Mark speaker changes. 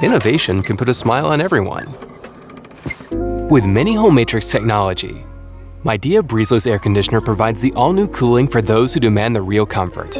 Speaker 1: Innovation can put a smile on everyone. With mini home matrix technology, Midea BreezeleSS air conditioner provides the all-new cooling for those who demand the real comfort.